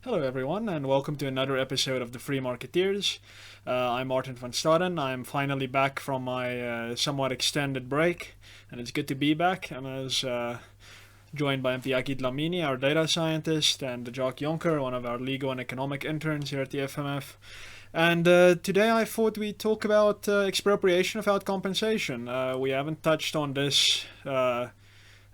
Hello, everyone, and welcome to another episode of the Free Marketeers. I'm Martin van Staden. I'm finally back from my somewhat extended break, and it's good to be back. And I was joined by Mpiyakhe Dhlamini, our data scientist, and Jacques Jonker, one of our legal and economic interns here at the FMF. And today I thought we'd talk about expropriation without compensation. We haven't touched on this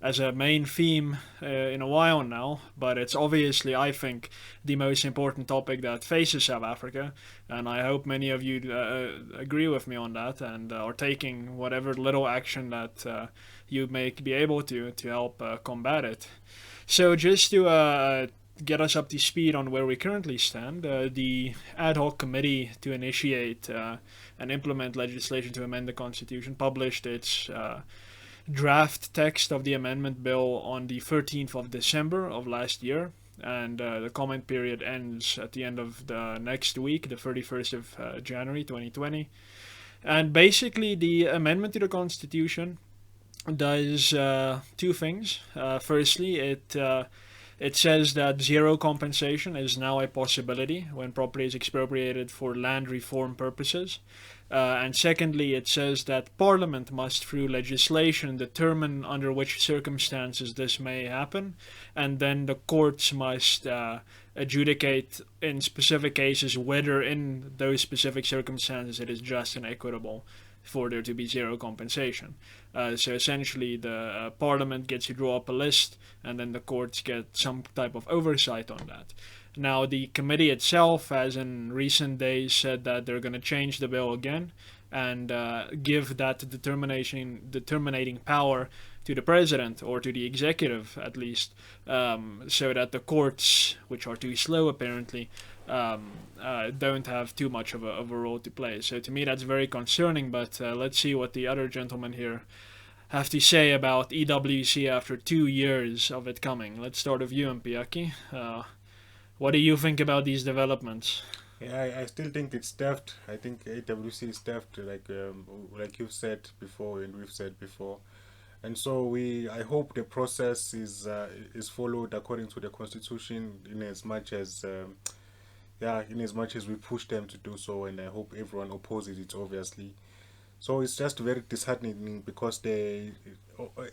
as a main theme in a while now, but it's obviously, I think, the most important topic that faces South Africa, and I hope many of you agree with me on that and are taking whatever little action that you may be able to help combat it. So just to get us up to speed on where we currently stand, the ad hoc committee to initiate and implement legislation to amend the Constitution published its draft text of the amendment bill on the 13th of December of last year, and the comment period ends at the end of the next week, the 31st of January 2020. And basically the amendment to the Constitution does two things. Firstly, it says that zero compensation is now a possibility when property is expropriated for land reform purposes. And secondly, it says that Parliament must, through legislation, determine under which circumstances this may happen, and then the courts must adjudicate in specific cases whether in those specific circumstances it is just and equitable for there to be zero compensation. So essentially the Parliament gets to draw up a list, and then the courts get some type of oversight on that. Now, the committee itself has in recent days said that they're going to change the bill again and give that determining power to the president, or to the executive at least, so that the courts, which are too slow apparently, don't have too much of a role to play. So to me that's very concerning, but let's see what the other gentlemen here have to say about EWC after 2 years of it coming. Let's start with you, Mpiyakhe. What do you think about these developments? Yeah, I still think it's theft. I think AWC is theft, like you've said before and we've said before. And so I hope the process is followed according to the Constitution, in as much as we push them to do so, and I hope everyone opposes it, obviously. So it's just very disheartening because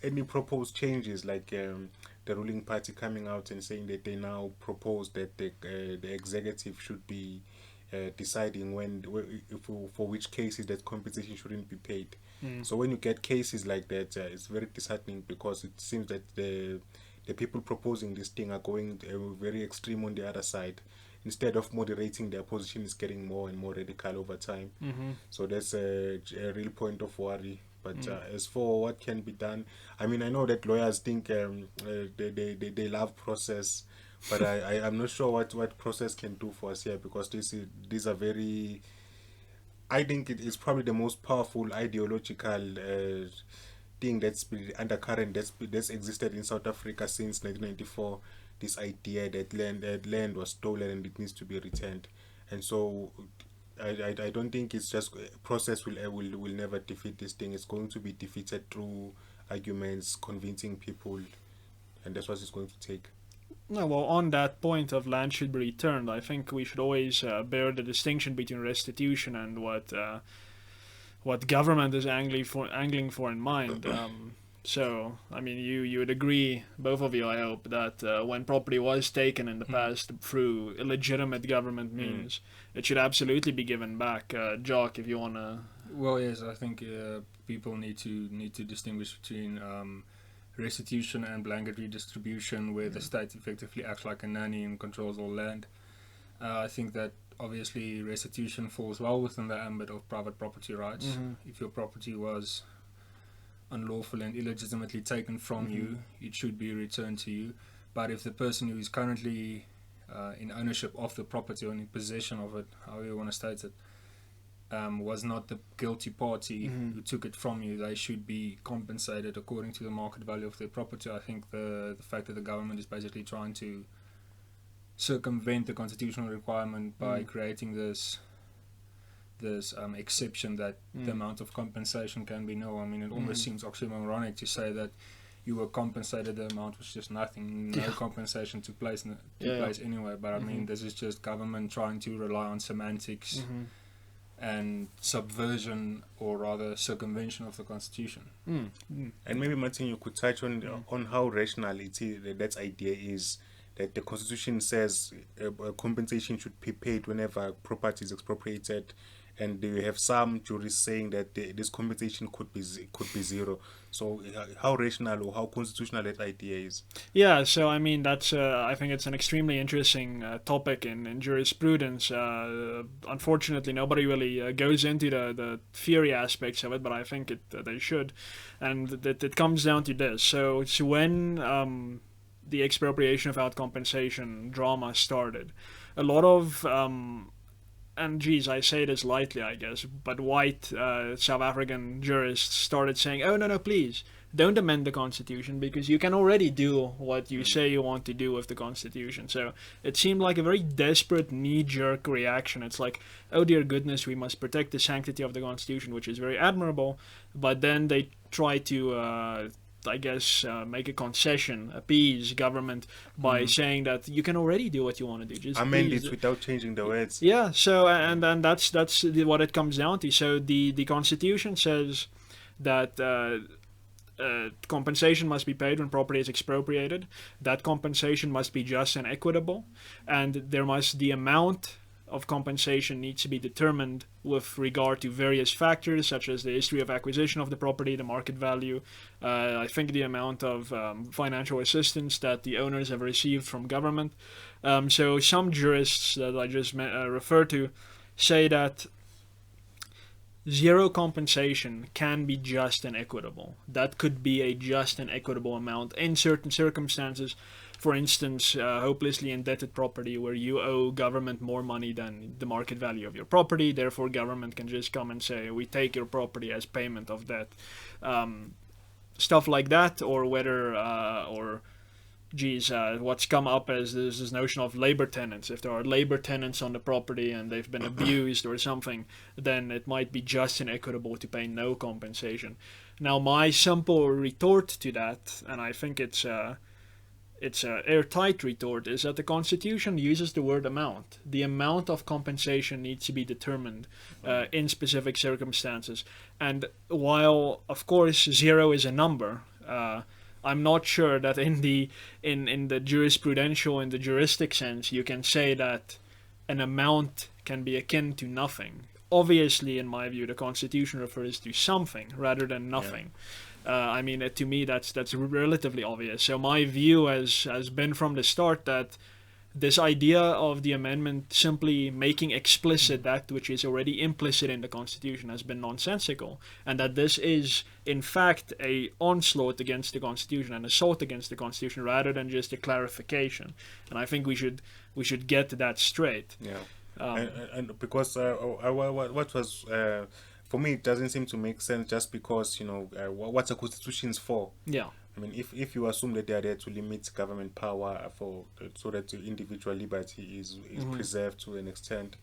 any proposed changes, like the ruling party coming out and saying that they now propose that the executive should be deciding for which cases that compensation shouldn't be paid. So when you get cases like that, it's very disheartening, because it seems that the people proposing this thing are going very extreme on the other side. Instead of moderating, their position is getting more and more radical over time. So that's a real point of worry. But as for what can be done, I mean, I know that lawyers think they love process, but I'm not sure what process can do for us here, because these are very. I think it is probably the most powerful ideological thing that's been undercurrent that's existed in South Africa since 1994. This idea that land was stolen and it needs to be returned, and so I don't think it's just process will never defeat this thing. It's going to be defeated through arguments, convincing people, and that's what it's going to take. No, well, on that point of land should be returned, I think we should always bear the distinction between restitution and what government is angling for in mind. So, I mean, you would agree, both of you, I hope, that when property was taken in the past through illegitimate government means, it should absolutely be given back. Jacques, if you want to. Well, yes, I think people need to distinguish between restitution and blanket redistribution, where the state effectively acts like a nanny and controls all land. I think that obviously restitution falls well within the ambit of private property rights. If your property was unlawful and illegitimately taken from you, it should be returned to you. But if the person who is currently in ownership of the property, or in possession of it, however you want to state it, was not the guilty party who took it from you, they should be compensated according to the market value of their property. I think the fact that the government is basically trying to circumvent the constitutional requirement by creating this exception that the amount of compensation can be nil. I mean, it almost seems oxymoronic to say that you were compensated, the amount was just nothing. No compensation took place anyway. But I mean, this is just government trying to rely on semantics and subversion, or rather circumvention of the constitution. And maybe, Martin, you could touch on how rational it is, that idea is, that the constitution says compensation should be paid whenever property is expropriated, and you have some jurists saying that this compensation could be zero. So how rational or how constitutional that idea is? Yeah, so I mean, that's I think it's an extremely interesting topic in jurisprudence. Unfortunately, nobody really goes into the theory aspects of it, but I think they should, and that it comes down to this. So it's when the expropriation without compensation drama started, a lot of and geez, I say this lightly, I guess, but white South African jurists started saying, oh, no, please, don't amend the Constitution, because you can already do what you say you want to do with the Constitution. So it seemed like a very desperate, knee-jerk reaction. It's like, oh, dear goodness, we must protect the sanctity of the Constitution, which is very admirable, but then they try to I guess, make a concession, appease government by saying that you can already do what you want to do. Just amend it without changing the words. Yeah, so, and that's what it comes down to. So the Constitution says that compensation must be paid when property is expropriated. That compensation must be just and equitable, and the amount of compensation needs to be determined with regard to various factors, such as the history of acquisition of the property, the market value, I think the amount of financial assistance that the owners have received from government. So some jurists that I just referred to say that zero compensation can be just and equitable. That could be a just and equitable amount in certain circumstances. For instance, hopelessly indebted property where you owe government more money than the market value of your property. Therefore, government can just come and say, we take your property as payment of debt. Stuff like that, or whether, what's come up as this notion of labor tenants. If there are labor tenants on the property and they've been abused or something, then it might be just and equitable to pay no compensation. Now, my simple retort to that, and I think it's an airtight retort, is that the Constitution uses the word amount. The amount of compensation needs to be determined in specific circumstances. And while, of course, zero is a number, I'm not sure that in the jurisprudential, in the juristic sense, you can say that an amount can be akin to nothing. Obviously, in my view, the Constitution refers to something rather than nothing. Yeah. I mean, to me, that's relatively obvious. So my view has been from the start that this idea of the amendment simply making explicit that which is already implicit in the Constitution has been nonsensical, and that this is, in fact, a onslaught against the Constitution, an assault against the Constitution, rather than just a clarification. And I think we should get that straight. Yeah, and because what was. For me, it doesn't seem to make sense just because, what's a constitution for? Yeah. I mean, if you assume that they are there to limit government power so that individual liberty is preserved to an extent,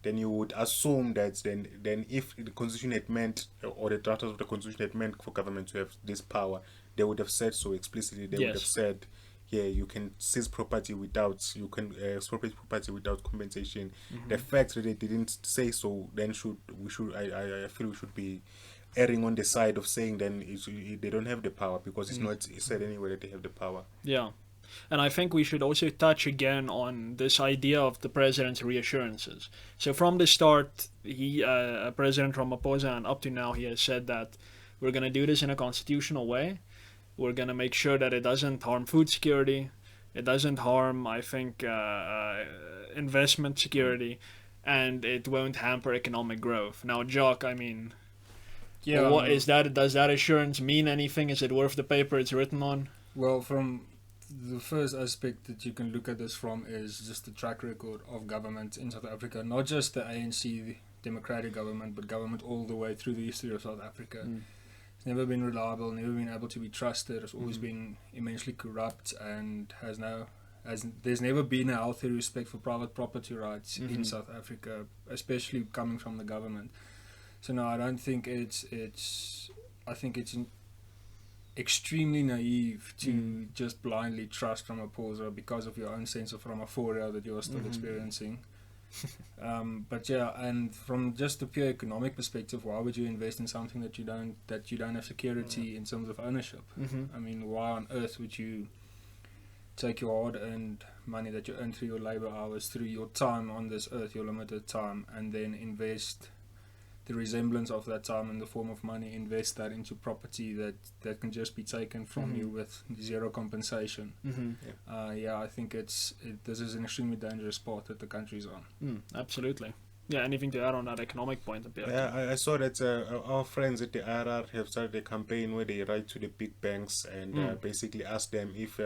then you would assume that then if the constitution had meant, or the drafters of the constitution had meant for government to have this power, they would have said so explicitly. They would have said, yeah, you can seize property you can expropriate property without compensation. The fact that they didn't say so, then I feel we should be erring on the side of saying then they don't have the power, because it's not said anywhere that they have the power. Yeah, and I think we should also touch again on this idea of the president's reassurances. So from the start, President Ramaphosa, and up to now, he has said that we're going to do this in a constitutional way. We're going to make sure that it doesn't harm food security. It doesn't harm, I think, investment security. And it won't hamper economic growth. Now, Jacques, I mean, what is that? Does that assurance mean anything? Is it worth the paper it's written on? Well, from the first aspect that you can look at this from is just the track record of government in South Africa. Not just the ANC, the democratic government, but government all the way through the history of South Africa. It's never been reliable, never been able to be trusted. It's always been immensely corrupt, and there's never been a healthy respect for private property rights in South Africa, especially coming from the government. So no, I don't think I think it's extremely naive to just blindly trust Ramaphosa because of your own sense of Ramaphoria that you are still experiencing. But yeah, and from just the pure economic perspective, why would you invest in something that you don't have security in terms of ownership? I mean, why on earth would you take your hard-earned money that you earn through your labor hours, through your time on this earth, your limited time, and then invest the resemblance of that time in the form of money, invest that into property that can just be taken from you with zero compensation? I think this is an extremely dangerous path that the country's on. Absolutely. Yeah, anything to add on that economic point? Yeah, I saw that our friends at the IRR have started a campaign where they write to the big banks and basically ask them if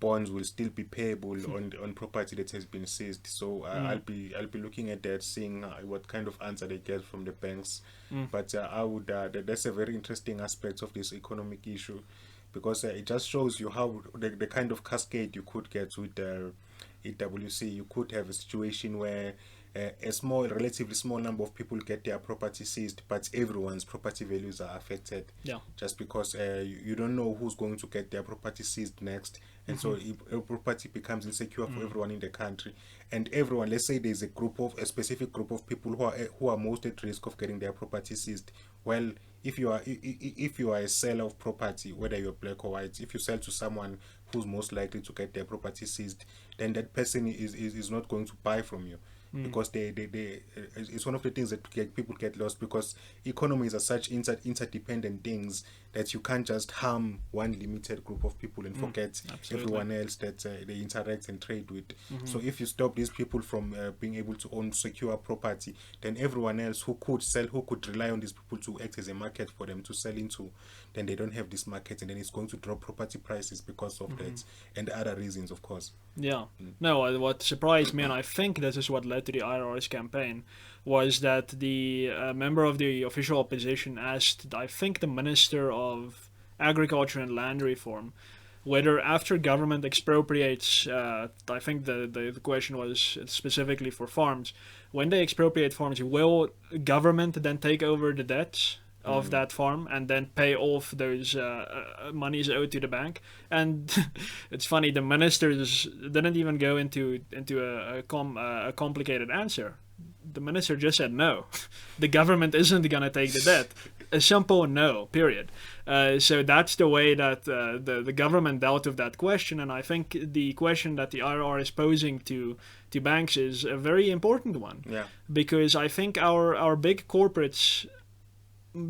bonds will still be payable on property that has been seized. So I'll be looking at that, seeing what kind of answer they get from the banks. But I would that's a very interesting aspect of this economic issue, because it just shows you how the kind of cascade you could get with EWC. You could have a situation where a relatively small number of people get their property seized, but everyone's property values are affected. Yeah. Just because you don't know who's going to get their property seized next, and so property becomes insecure for everyone in the country. And everyone, let's say there's a specific group of people who are most at risk of getting their property seized. Well, if you are a seller of property, whether you're black or white, if you sell to someone who's most likely to get their property seized, then that person is not going to buy from you. Because it's one of the things that people get lost, because economies are such interdependent things that you can't just harm one limited group of people and forget everyone else that they interact and trade with. So if you stop these people from being able to own secure property, then everyone else who could rely on these people to act as a market for them to sell into, then they don't have this market, and then it's going to drop property prices because of that and other reasons, of course. Yeah. No, what surprised me, and I think this is what led to the IRR's campaign, was that the member of the official opposition asked, I think, the Minister of Agriculture and Land Reform, whether after government expropriates, I think the question was specifically for farms, when they expropriate farms, will government then take over the debts of that farm and then pay off those monies owed to the bank? And it's funny, the ministers didn't even go into a complicated answer. The minister just said no. The government isn't going to take the debt. A simple no, period. So that's the way that the government dealt with that question, and I think the question that the IRR is posing to banks is a very important one. Yeah. Because I think our big corporates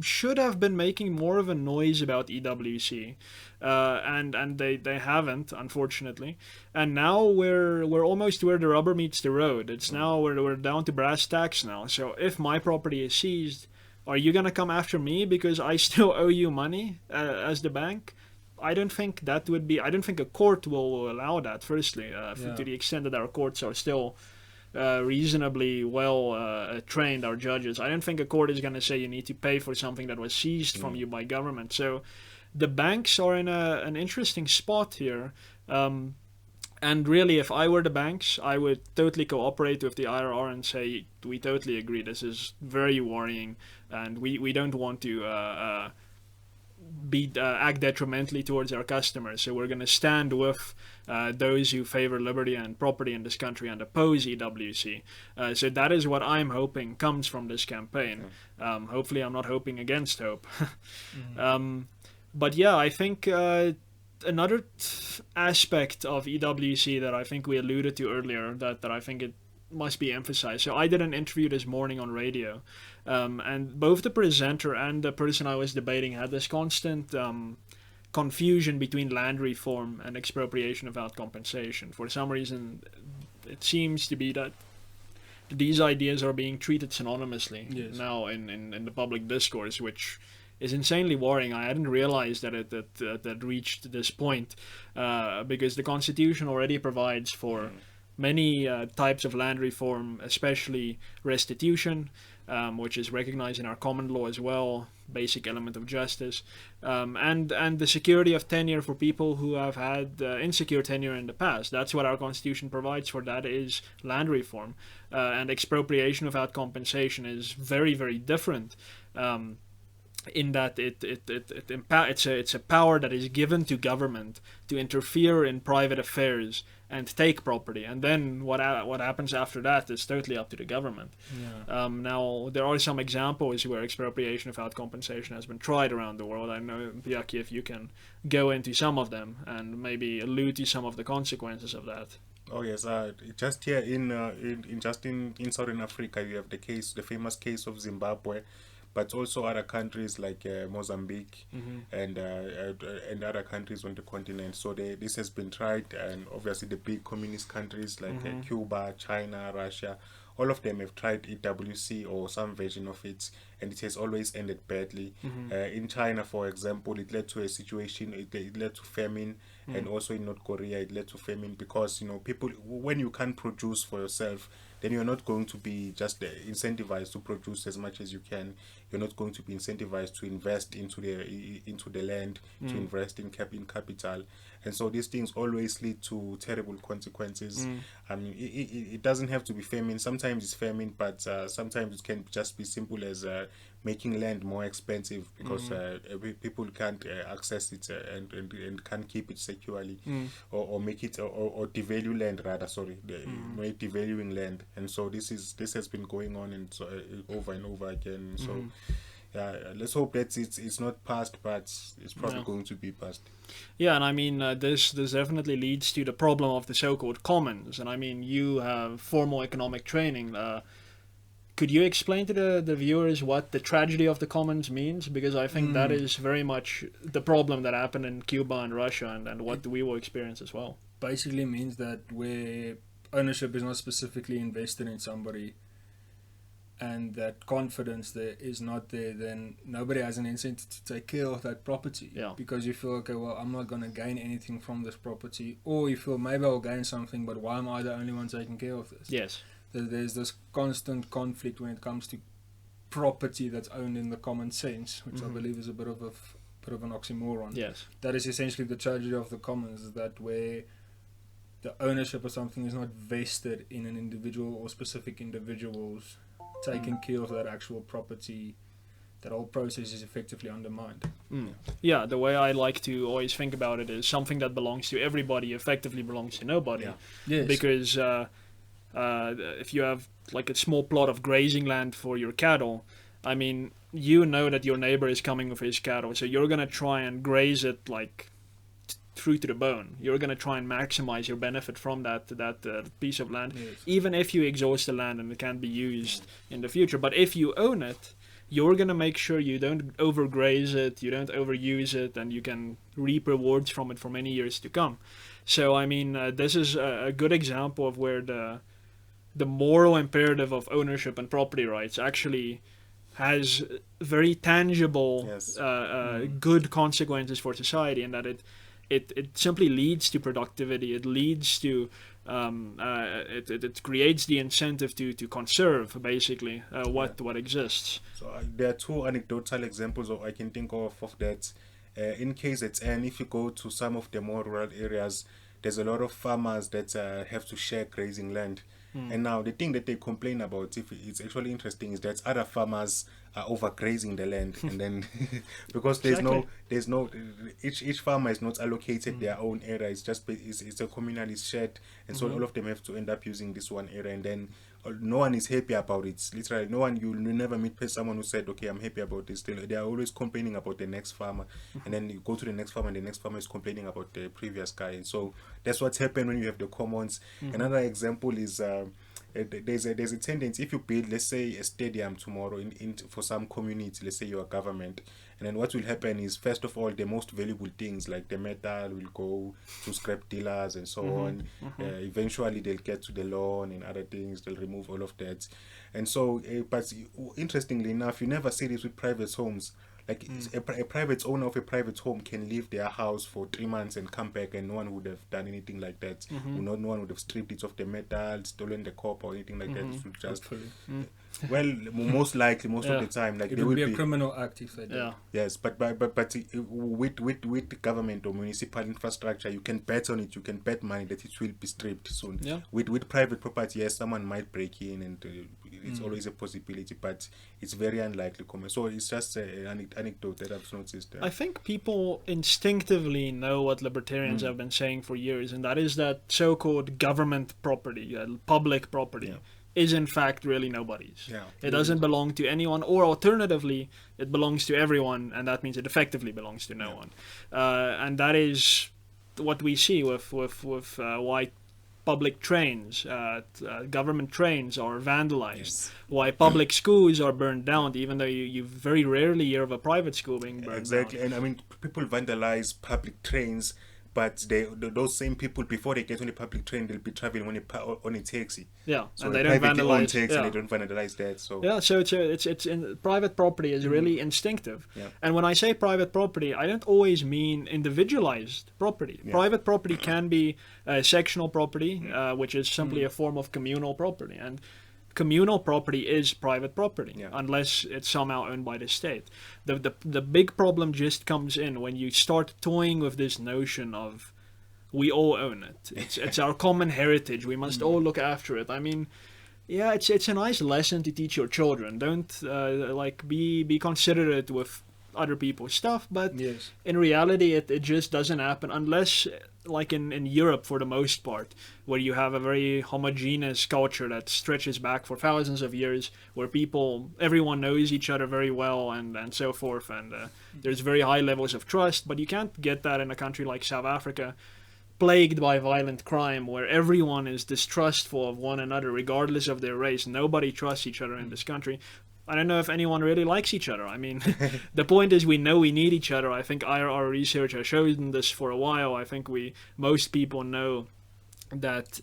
should have been making more of a noise about EWC, and they haven't, unfortunately. And now we're almost where the rubber meets the road. It's now we're down to brass tacks now. So if my property is seized, are you gonna come after me because I still owe you money as the bank? I don't think that would be. I don't think a court will allow that. Firstly, to the extent that our courts are still reasonably well trained, our judges, I don't think a court is going to say you need to pay for something that was seized from you by government. So the banks are in an interesting spot here. And really, if I were the banks, I would totally cooperate with the IRR and say, we totally agree, this is very worrying, and we don't want to act detrimentally towards our customers. So we're going to stand with those who favor liberty and property in this country and oppose EWC. So that is what I'm hoping comes from this campaign. Hopefully I'm not hoping against hope. But yeah, I think another aspect of EWC that I think we alluded to earlier that I think it must be emphasized. So I did an interview this morning on radio, and both the presenter and the person I was debating had this constant confusion between land reform and expropriation without compensation. For some reason, it seems to be that these ideas are being treated synonymously now in the public discourse, which is insanely worrying. I hadn't realized that it reached this point, because the Constitution already provides for many types of land reform, especially restitution, which is recognized in our common law as well, basic element of justice, and the security of tenure for people who have had insecure tenure in the past. That's what our Constitution provides for. That is land reform, and expropriation without compensation is very, very different. in that it's a power that is given to government to interfere in private affairs and take property, and then what happens after that is totally up to the government. Yeah. Now there are some examples where expropriation without compensation has been tried around the world. I know, Mpiyakhe, if you can go into some of them and maybe allude to some of the consequences of that. Oh yes, just here in Southern Africa, you have the famous case of Zimbabwe, but also other countries like Mozambique and other countries on the continent. So this has been tried, and obviously the big communist countries like Cuba, China, Russia, all of them have tried EWC or some version of it, and it has always ended badly. In China, for example, it led to a situation, it led to famine, and also in North Korea, it led to famine because, people, when you can't produce for yourself, then you're not going to be just incentivized to produce as much as you can. You're not going to be incentivized to invest into the land, to invest in capital, and so these things always lead to terrible consequences. I mean, it doesn't have to be famine. Sometimes it's famine, but sometimes it can just be simple as making land more expensive because people can't access it and can't keep it securely, or make it or devalue land rather. Devaluing land, and so this has been going on and so over and over again. So. Let's hope that it's not passed, but it's probably going to be passed. Yeah, and I mean, this definitely leads to the problem of the so-called commons. And I mean, you have formal economic training. Could you explain to the viewers what the tragedy of the commons means? Because I think that is very much the problem that happened in Cuba and Russia, and what we will experience as well. Basically means that where ownership is not specifically invested in somebody, and that confidence there is not there, then nobody has an incentive to take care of that property. Yeah. Because you feel, okay, well, I'm not going to gain anything from this property. Or you feel, maybe I'll gain something, but why am I the only one taking care of this? Yes. There's this constant conflict when it comes to property that's owned in the common sense, which I believe is a bit of an oxymoron. Yes. That is essentially the tragedy of the commons, is that where the ownership of something is not vested in an individual or specific individuals taking care of that actual property, that whole process is effectively undermined. Yeah, the way I like to always think about it is something that belongs to everybody effectively belongs to nobody. Yeah. Yes. Because if you have like a small plot of grazing land for your cattle, I mean, you know that your neighbor is coming with his cattle, so you're gonna try and graze it like through to the bone. You're going to try and maximize your benefit from that piece of land, even if you exhaust the land and it can't be used in the future. But if you own it, you're going to make sure you don't overgraze it, you don't overuse it, and you can reap rewards from it for many years to come. So, I mean, this is a good example of where the moral imperative of ownership and property rights actually has very tangible good consequences for society, in that it simply leads to productivity. It leads to it creates the incentive to conserve basically what exists. So there are two anecdotal examples I can think of that. In KZN, if you go to some of the more rural areas, there's a lot of farmers that have to share grazing land. And now the thing that they complain about, if it's actually interesting, is that other farmers are overgrazing the land, and then because there's no each farmer is not allocated their own area. It's just it's a communally shared, and so all of them have to end up using this one area, and then no one is happy about it. Literally, no one. You'll never meet someone who said, "Okay, I'm happy about this." They are always complaining about the next farmer, and then you go to the next farmer, and the next farmer is complaining about the previous guy. And so that's what's happened when you have the commons. Another example is there's a tendency, if you build, let's say, a stadium tomorrow for some community, let's say you're a government, and then what will happen is, first of all, the most valuable things like the metal will go to scrap dealers and so on. Eventually they'll get to the lawn and other things, they'll remove all of that. And so but interestingly enough, you never see this with private homes. Like a private owner of a private home can leave their house for 3 months and come back, and no one would have done anything like that. No one would have stripped it of the metal, stolen the copper or anything like that. It would just well, most likely, most of the time, like it would be a criminal act if they did. Yeah. Yes, but with government or municipal infrastructure, you can bet on it. You can bet money that it will be stripped soon. Yeah. With private property, yes, someone might break in and it's always a possibility, but it's very unlikely. So it's just an anecdote that I've noticed. I think people instinctively know what libertarians have been saying for years, and that is that so-called government property, public property, is in fact really nobody's. It doesn't belong to anyone, or alternatively, it belongs to everyone, and that means it effectively belongs to no one. And that is what we see with why public trains, government trains are vandalized, why public schools are burned down, even though you very rarely hear of a private school being burned down. And I mean, people vandalize public trains, but those same people, before they get on a public train, they'll be traveling on a taxi. So and they don't vandalize. Taxi, they don't vandalize that. So so it's in private property is really instinctive. And when I say private property, I don't always mean individualized property. Private property can be sectional property, which is simply a form of communal property, and communal property is private property unless it's somehow owned by the state. The big problem just comes in when you start toying with this notion of we all own it. It's our common heritage. We must all look after it. I mean, it's a nice lesson to teach your children. Don't be considerate with other people's stuff, but in reality it just doesn't happen unless, like in Europe for the most part, where you have a very homogeneous culture that stretches back for thousands of years, where everyone knows each other very well and so forth, and there's very high levels of trust. But you can't get that in a country like South Africa, plagued by violent crime, where everyone is distrustful of one another regardless of their race. Nobody trusts each other in this country. I don't know if anyone really likes each other. I mean, the point is we know we need each other. I think our research has shown this for a while. I think most people know that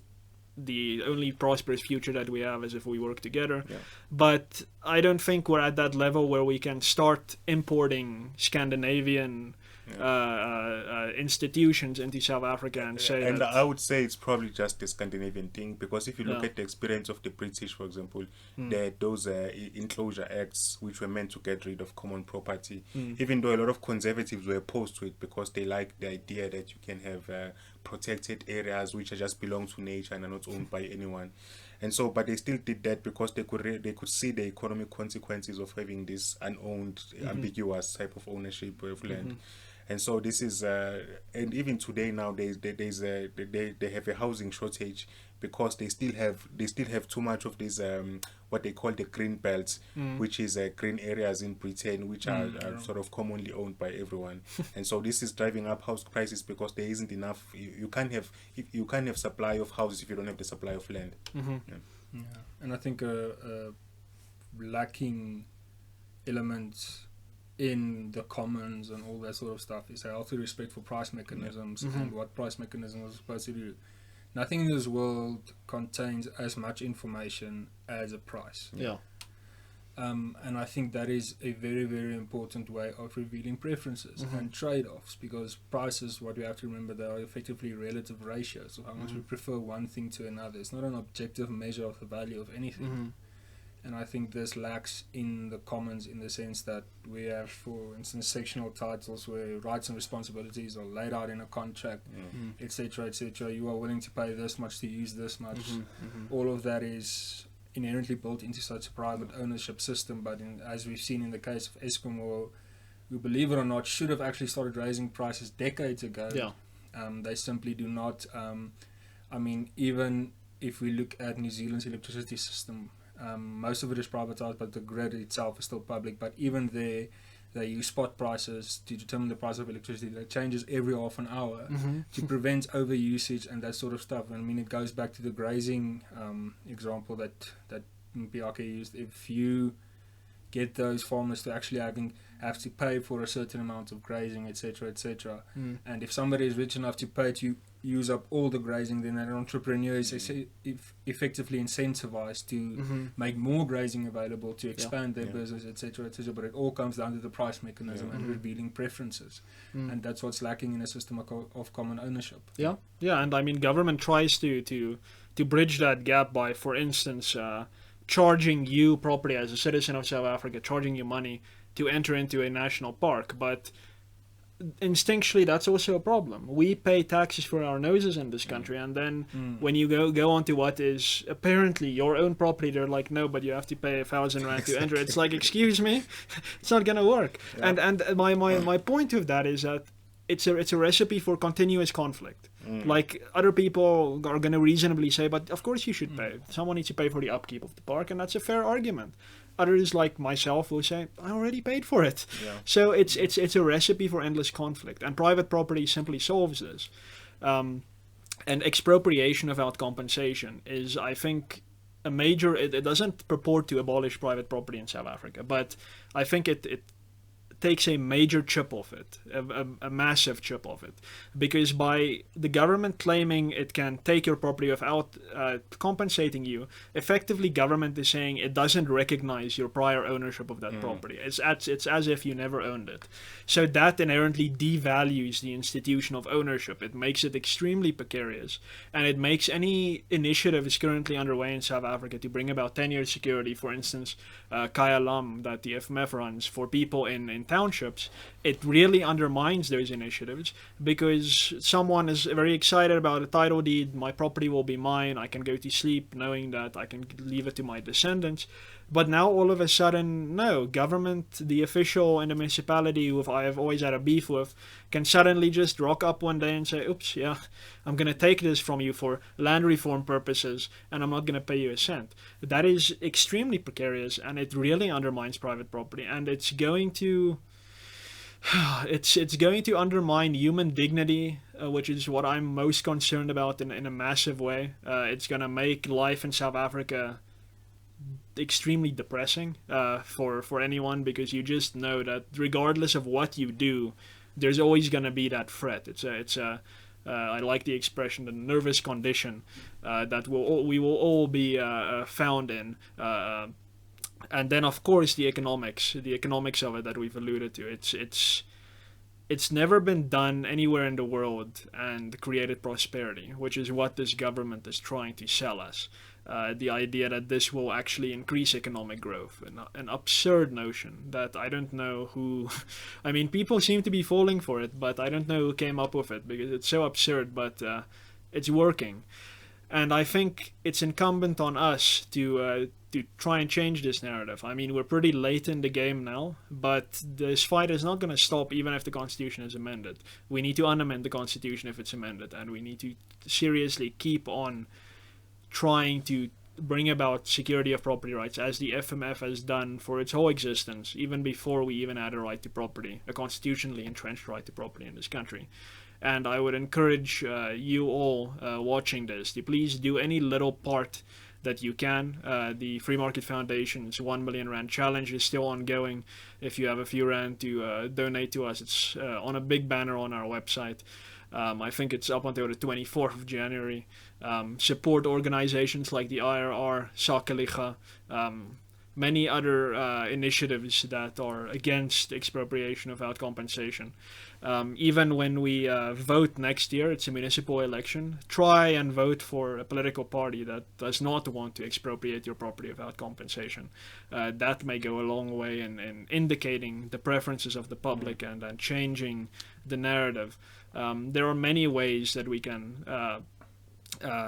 the only prosperous future that we have is if we work together. But I don't think we're at that level where we can start importing Scandinavian institutions into South Africa and say and I would say it's probably just a Scandinavian thing, because if you look at the experience of the British, for example, those enclosure acts which were meant to get rid of common property, even though a lot of conservatives were opposed to it because they like the idea that you can have protected areas which just belong to nature and are not owned by anyone. And so, but they still did that because they could see the economic consequences of having this unowned, ambiguous type of ownership of land. And so this is, and even today now they have a housing shortage because they still have too much of these what they call the green belts, which is green areas in Britain, which are sort of commonly owned by everyone. And so this is driving up house prices because there isn't enough. You can't have supply of houses if you don't have the supply of land. And I think lacking elements in the commons and all that sort of stuff is a healthy respect for price mechanisms and what price mechanisms are supposed to do. Nothing in this world contains as much information as a price. And I think that is a very, very important way of revealing preferences and trade-offs, because prices, what we have to remember, they are effectively relative ratios of how much we prefer one thing to another. It's not an objective measure of the value of anything. And I think this lacks in the commons, in the sense that we have, for instance, sectional titles where rights and responsibilities are laid out in a contract, etc., etc. You are willing to pay this much to use this much. All of that is inherently built into such a private ownership system. But as we've seen in the case of Eskom, who, believe it or not, should have actually started raising prices decades ago, they simply do not. I mean, even if we look at New Zealand's electricity system, most of it is privatized, but the grid itself is still public. But even there, they use spot prices to determine the price of electricity. That changes every half an hour to prevent overusage and that sort of stuff. And I mean, it goes back to the grazing example that Mpiyakhe used. If you get those farmers to actually have to pay for a certain amount of grazing, etc., etc., and if somebody is rich enough to pay to use up all the grazing, then an entrepreneur is effectively incentivized to make more grazing available to expand their business, etc., etc. But it all comes down to the price mechanism and revealing preferences, and that's what's lacking in a system of common ownership. And I mean, government tries to bridge that gap by, for instance, charging you property as a citizen of South Africa, charging you money to enter into a national park. But instinctually that's also a problem. We pay taxes for our noses in this country, and then when you go on to what is apparently your own property, they're like, no, but you have to pay 1,000 rand to enter. It's like, excuse me, it's not gonna work. Yeah. And my point of that is that it's a recipe for continuous conflict. Like, other people are gonna reasonably say, but of course you should pay. Someone needs to pay for the upkeep of the park, and that's a fair argument. Others, like myself, will say, I already paid for it. Yeah. So it's a recipe for endless conflict, and private property simply solves this. And expropriation without compensation is, I think, a major. It doesn't purport to abolish private property in South Africa, but I think it takes a major chip off it, a massive chip off it, because by the government claiming it can take your property without compensating you, effectively government is saying it doesn't recognize your prior ownership of that property. It's as if you never owned it. So that inherently devalues the institution of ownership. It makes it extremely precarious, and it makes any initiatives currently underway in South Africa to bring about 10-year security, for instance, Kaya Lam, that the FMF runs for people in townships, it really undermines those initiatives, because someone is very excited about a title deed. My property will be mine. I can go to sleep knowing that I can leave it to my descendants. But now all of a sudden, no, government, the official in the municipality who I have always had a beef with, can suddenly just rock up one day and say, oops, yeah, I'm going to take this from you for land reform purposes, and I'm not going to pay you a cent. That is extremely precarious, and it really undermines private property, and it's going to undermine human dignity, which is what I'm most concerned about in a massive way. It's going to make life in South Africa extremely depressing for anyone, because you just know that regardless of what you do, there's always going to be that threat. I like the expression, the nervous condition that we will all be found in. And then, of course, the economics of it that we've alluded to. It's never been done anywhere in the world and created prosperity, which is what this government is trying to sell us. The idea that this will actually increase economic growth, an absurd notion that I don't know who. I mean, people seem to be falling for it, but I don't know who came up with it, because it's so absurd, but it's working. And I think it's incumbent on us to try and change this narrative. I mean, we're pretty late in the game now, but this fight is not going to stop even if the Constitution is amended. We need to unamend the Constitution if it's amended, and we need to seriously keep on trying to bring about security of property rights, as the FMF has done for its whole existence, even before we even had a right to property, a constitutionally entrenched right to property in this country. And I would encourage you all watching this to please do any little part that you can. The Free Market Foundation's 1 million rand challenge is still ongoing. If you have a few rand to donate to us, it's on a big banner on our website. I think it's up until the 24th of January. Support organizations like the IRR, Sakeliga, many other initiatives that are against expropriation without compensation. Even when we vote next year, it's a municipal election, try and vote for a political party that does not want to expropriate your property without compensation. That may go a long way in indicating the preferences of the public and changing the narrative. There are many ways that we can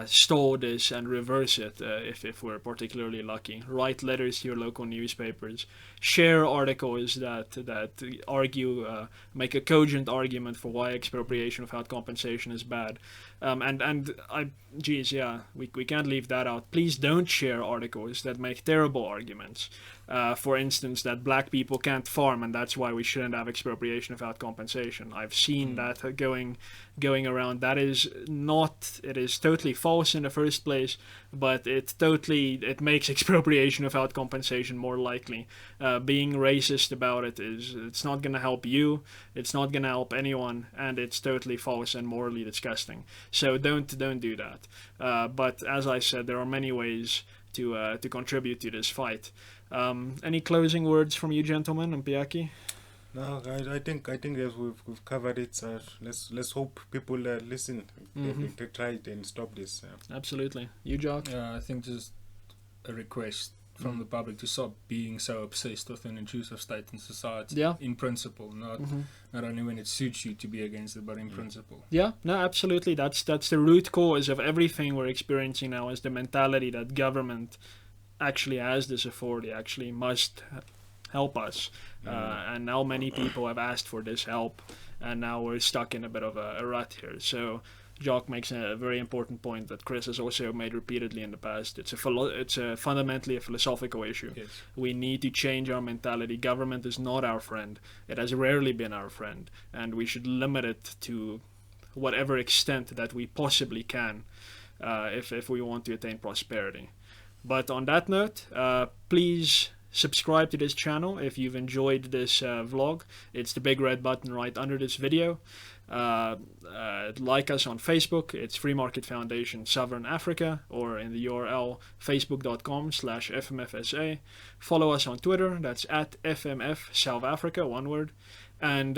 stall this and reverse it if we're particularly lucky. Write letters to your local newspapers, share articles that argue, make a cogent argument for why expropriation without compensation is bad. We can't leave that out. Please don't share articles that make terrible arguments. For instance, that black people can't farm and that's why we shouldn't have expropriation without compensation. I've seen that going around. That is not, it is totally false in the first place, but it makes expropriation without compensation more likely. Being racist about it's not going to help you, it's not going to help anyone, and it's totally false and morally disgusting. So don't do that. But as I said, there are many ways to contribute to this fight. Any closing words from you, gentlemen? Mpiyakhe? No, I think as we've covered it. Let's hope people listen. They try it and stop this. Absolutely. You, Jacques? I think just a request from the public to stop being so obsessed with an intrusive state in society. Yeah. In principle, not only when it suits you to be against it, but in principle. Yeah, no, absolutely. That's the root cause of everything we're experiencing now, is the mentality that government actually has this authority, actually must help us. And now many people have asked for this help, and now we're stuck in a bit of a rut here. So Jacques makes a very important point that Chris has also made repeatedly in the past. It's fundamentally a philosophical issue. Yes. We need to change our mentality. Government is not our friend. It has rarely been our friend, and we should limit it to whatever extent that we possibly can, if we want to attain prosperity. But on that note, please subscribe to this channel if you've enjoyed this vlog. It's the big red button right under this video. Like us on Facebook. It's Free Market Foundation Southern Africa, or in the URL facebook.com/FMFSA. Follow us on Twitter. That's @FMF South Africa, one word. And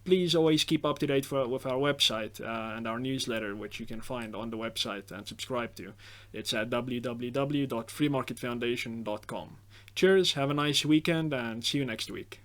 please always keep up to date with our website and our newsletter, which you can find on the website and subscribe to. It's at www.freemarketfoundation.com. Cheers, have a nice weekend, and see you next week.